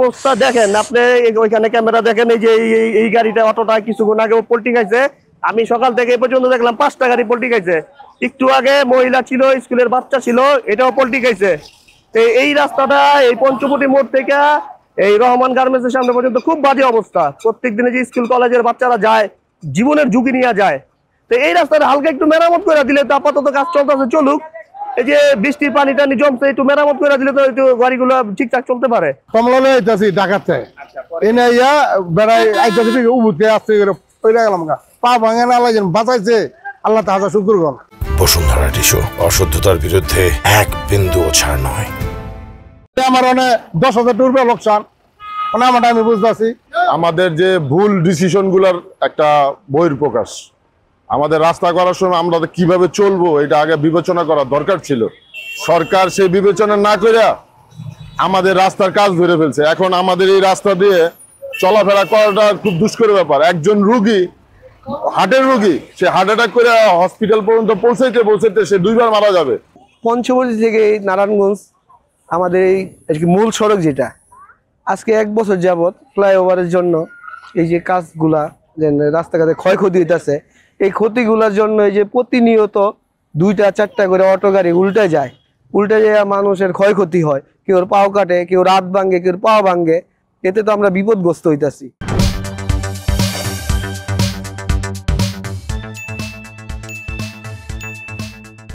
অবস্থা দেখেন আপনি, ওইখানে ক্যামেরা দেখেন, এই যে এই গাড়িটা অটোটা কিছুক্ষণ আগে পল্টি খাইছে। আমি সকাল থেকে এই পর্যন্ত দেখলাম 5টা গাড়ি পল্টি খাইছে। একটু আগে মহিলা ছিল, স্কুলের বাচ্চা ছিল, এটাও পল্টি খাইছে। এই রাস্তাটা এই পঞ্চবটি মোড় থেকে এই রহমান গার্মেন্টস এর সামনে পর্যন্ত খুব বাজে অবস্থা। প্রত্যেক দিনে যে স্কুল কলেজের বাচ্চারা যায়, জীবনের ঝুঁকি নিয়ে যায়। তো এই রাস্তাটা হালকা একটু মেরামত করে দিলে তো, আপাতত কাজ চলতেছে, চলুক। এই যে বৃষ্টির পানি টানি জমছে, একটু মেরামত করে দিলে তো একটু গাড়িগুলো ঠিকঠাক চলতে পারে। কমলালে আইতাছি ঢাকাতে, এনে ইয়া বেড়াই আইতাছি উবুতে আসতে পয়লা গেলাম গা, পা ভাঙে না লাগেন, বাঁচাইছে আল্লাহ তাআলা, শুকর করুন। বসুন্ধরা টিস্যু, অশুদ্ধতার বিরুদ্ধে এক বিন্দুও ছাড় নয়। আমার অনেক 10,000 টাকা লোকসান, মানে আমারটা আমি বুঝতেছি। আমাদের যে ভুল ডিসিশন গুলার একটা বহিঃপ্রকাশ। আমাদের রাস্তা করার সময় আমরা কিভাবে চলবো এটা আগে বিবেচনা করা দরকার ছিল। সরকার সেই বিবেচনা না করে আমাদের রাস্তার কাজ ধরে ফেলছে। এখন আমাদের এই রাস্তা দিয়ে চলাফেরা করাটা খুব দুষ্কর ব্যাপার। একজন রুগী, হার্টের রুগী, সে হার্ট অ্যাটাক করে হসপিটাল পর্যন্ত পৌঁছাইতে পৌঁছাইতে সে 2 বার মারা যাবে। পঞ্চবটি থেকে নারায়ণগঞ্জ আমাদের এই মূল সড়ক, যেটা আজকে 1 বছর যাবৎ ফ্লাইওভারের জন্য এই যে কাজগুলা, যে রাস্তাঘাটে ক্ষয়ক্ষতি হইতেছে, এই ক্ষতিগুলোর জন্য এই যে প্রতিনিয়ত 2টা 4টা করে অটো গাড়ি উল্টে যায় মানুষের ক্ষয়ক্ষতি হয়। কেউ পাও কাটে, কেউ রাত ভাঙ্গে, কেউ পাও ভাঙ্গে। এতে তো আমরা বিপদগ্রস্ত হইতাছি।